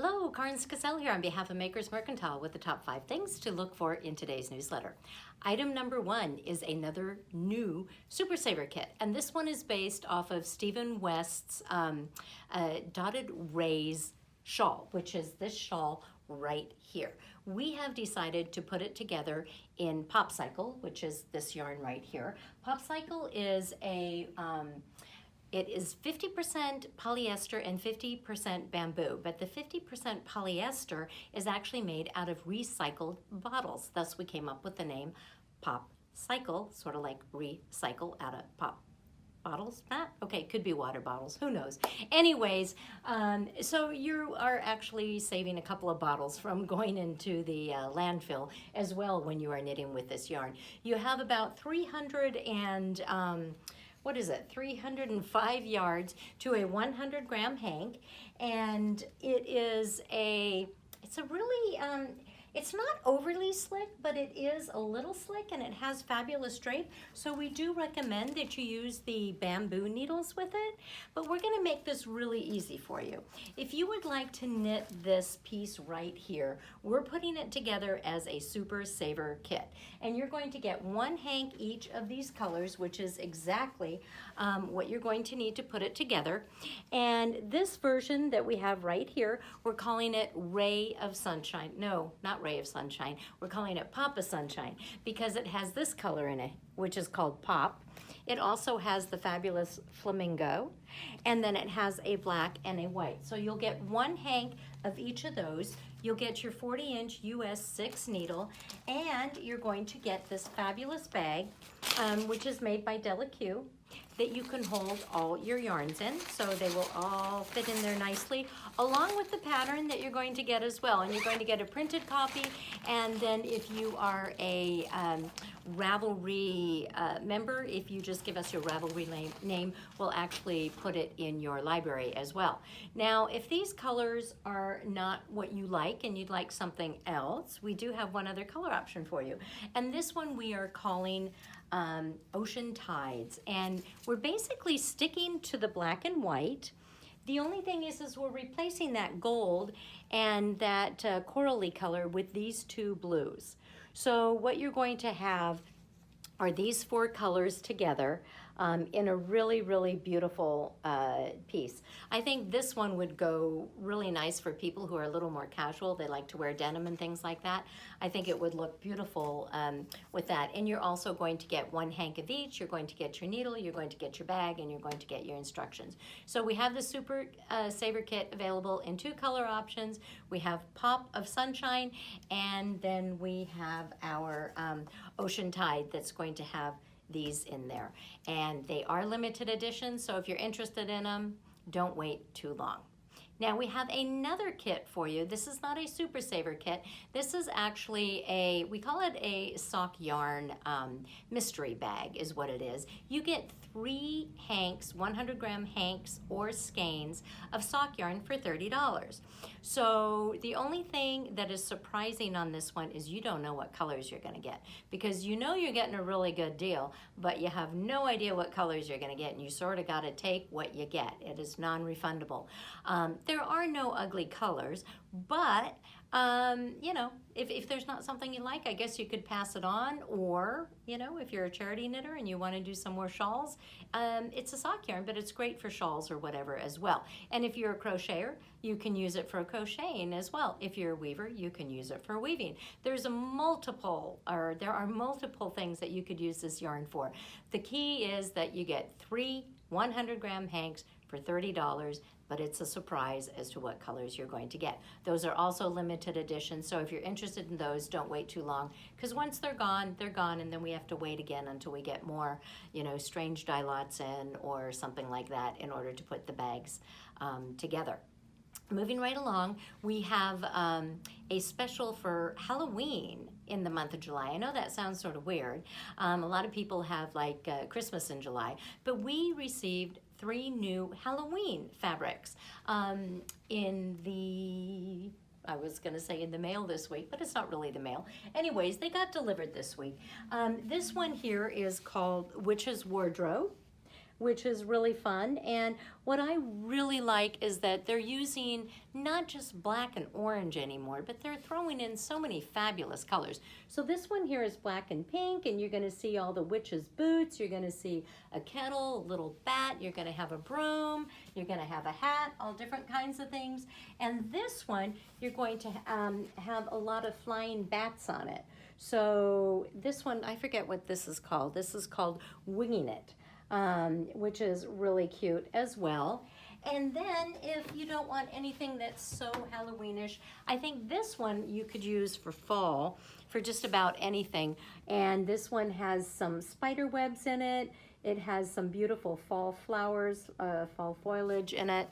Hello, Karin here on behalf of Makers Mercantile with the top 5 things to look for in today's newsletter. Item number 1 is another new Super Saver kit, and this one is based off of Stephen West's Dotted Rays shawl, which is this shawl right here. We have decided to put it together in Popcycle, which is this yarn right here. Popcycle is it is 50% polyester and 50% bamboo, but the 50% polyester is actually made out of recycled bottles. Thus, we came up with the name Popcycle, sort of like recycle out of pop bottles. Okay, could be water bottles, who knows. Anyways, so you are actually saving a couple of bottles from going into the landfill as well when you are knitting with this yarn. You have about 305 yards to a 100 gram hank, and it's a really, it's not overly slick, but it is a little slick and it has fabulous drape. So we do recommend that you use the bamboo needles with it, but we're gonna make this really easy for you. If you would like to knit this piece right here, we're putting it together as a Super Saver kit. And you're going to get 1 hank each of these colors, which is exactly what you're going to need to put it together. And this version that we have right here, we're calling it Ray of Sunshine. No, not Ray of Sunshine. We're calling it Papa Sunshine because it has this color in it, which is called Pop. It also has the fabulous flamingo, and then it has a black and a white. So you'll get 1 hank of each of those. You'll get your 40-inch US 6 needle, and you're going to get this fabulous bag, which is made by Q, that you can hold all your yarns in, so they will all fit in there nicely, along with the pattern that you're going to get as well. And you're going to get a printed copy, and then if you are a Ravelry member, if you just give us your Ravelry name, we'll actually put it in your library as well. Now, if these colors are not what you like and you'd like something else, we do have one other color option for you. And this one we are calling Ocean Tides, and we're basically sticking to the black and white. The only thing is we're replacing that gold and that corally color with these 2 blues. So what you're going to have are these 4 colors together in a really, really beautiful piece. I think this one would go really nice for people who are a little more casual. They like to wear denim and things like that. I think it would look beautiful with that. And you're also going to get 1 hank of each. You're going to get your needle, you're going to get your bag, and you're going to get your instructions. So we have the Super Saver kit available in 2 color options. We have Pop of Sunshine, and then we have our Ocean Tide that's going to have these in there. And they are limited editions, so if you're interested in them, don't wait too long. Now we have another kit for you. This is not a Super Saver kit. This is actually we call it a sock yarn mystery bag is what it is. You get 3 hanks, 100 gram hanks or skeins of sock yarn for $30. So the only thing that is surprising on this one is you don't know what colors you're gonna get, because you know you're getting a really good deal, but you have no idea what colors you're gonna get, and you sort of gotta take what you get. It is non-refundable. There are no ugly colors, but you know, if there's not something you like, I guess you could pass it on, or, you know, if you're a charity knitter and you want to do some more shawls, it's a sock yarn, but it's great for shawls or whatever as well. And if you're a crocheter, you can use it for crocheting as well. If you're a weaver, you can use it for weaving. There are multiple things that you could use this yarn for. The key is that you get 3 100 gram hanks for $30, but it's a surprise as to what colors you're going to get. Those are also limited editions, so if you're interested in those, don't wait too long, because once they're gone, and then we have to wait again until we get more, you know, strange dye lots in or something like that in order to put the bags together. Moving right along, we have a special for Halloween in the month of July. I know that sounds sort of weird. A lot of people have like Christmas in July, but we received 3 new Halloween fabrics in the, I was gonna say in the mail this week, but it's not really the mail. Anyways, they got delivered this week. This one here is called Witch's Wardrobe, which is really fun. And what I really like is that they're using not just black and orange anymore, but they're throwing in so many fabulous colors. So this one here is black and pink, and you're going to see all the witch's boots. You're going to see a kettle, a little bat. You're going to have a broom. You're going to have a hat, all different kinds of things. And this one, you're going to have a lot of flying bats on it. So this one, I forget what this is called. This is called Winging It, which is really cute as well. And then if you don't want anything that's so Halloweenish, I think this one you could use for fall, for just about anything. And this one has some spider webs in it. It has some beautiful fall flowers, fall foliage in it.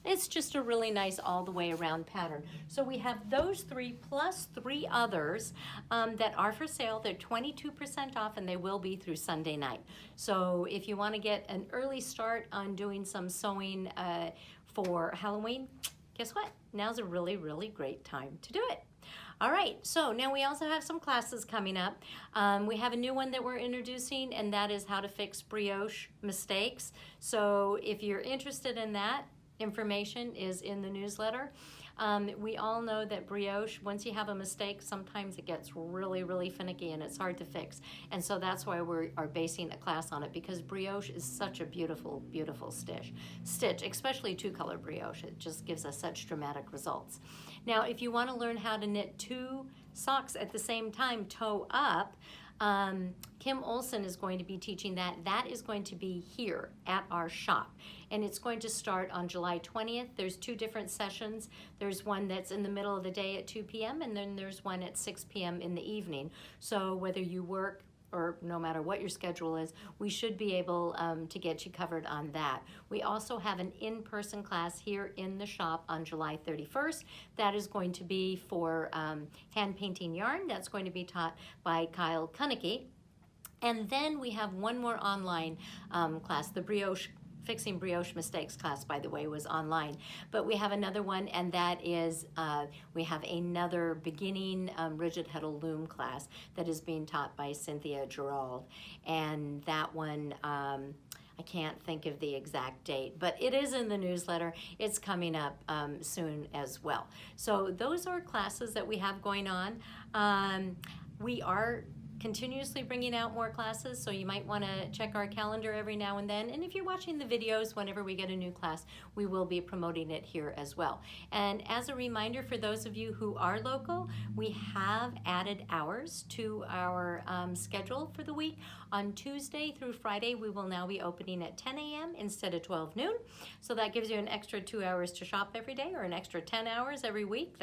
It's just a really nice all the way around pattern. So we have those three plus three others that are for sale. They're 22% off, and they will be through Sunday night. So if you want to get an early start on doing some sewing for Halloween, guess what? Now's a really, really great time to do it. All right, so now we also have some classes coming up. We have a new one that we're introducing, and that is how to fix brioche mistakes. So if you're interested in that, information is in the newsletter. We all know that brioche, once you have a mistake, sometimes it gets really, really finicky and it's hard to fix. And so that's why we are basing a class on it, because brioche is such a beautiful, beautiful stitch, especially two-color brioche. It just gives us such dramatic results. Now, if you want to learn how to knit two socks at the same time, toe up, Kim Olson is going to be teaching that. That is going to be here at our shop, and it's going to start on July 20th. There's two different sessions. There's one that's in the middle of the day at 2 p.m. and then there's one at 6 p.m. in the evening. So whether you work or no matter what your schedule is, we should be able to get you covered on that. We also have an in-person class here in the shop on July 31st. That is going to be for hand painting yarn. That's going to be taught by Kyle Kunicki. And then we have one more online class, the Fixing Brioche Mistakes class, by the way, was online. But we have another one, and that is, we have another beginning rigid heddle loom class that is being taught by Cynthia Gerald. And that one, I can't think of the exact date, but it is in the newsletter. It's coming up soon as well. So those are classes that we have going on. We are continuously bringing out more classes, so you might want to check our calendar every now and then. And if you're watching the videos, whenever we get a new class, we will be promoting it here as well. And as a reminder for those of you who are local, we have added hours to our schedule for the week. On Tuesday through Friday, we will now be opening at 10 a.m. instead of 12 noon. So that gives you an extra 2 hours to shop every day, or an extra 10 hours every week.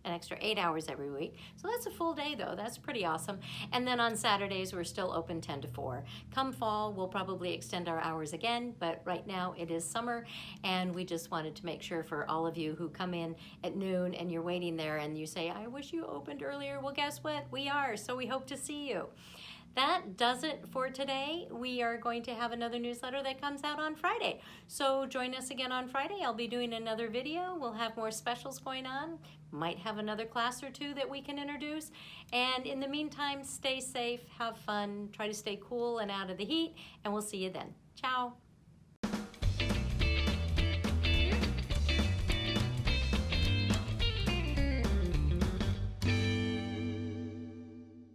An extra 8 hours every week. So that's a full day though. That's pretty awesome. And then on Saturdays, we're still open 10 to 4. Come fall, we'll probably extend our hours again, but right now it is summer, and we just wanted to make sure for all of you who come in at noon and you're waiting there and you say, I wish you opened earlier. Well, guess what? We are, so we hope to see you. That does it for today. We are going to have another newsletter that comes out on Friday. So join us again on Friday. I'll be doing another video. We'll have more specials going on. Might have another class or two that we can introduce. And in the meantime, stay safe, have fun, try to stay cool and out of the heat, and we'll see you then. Ciao.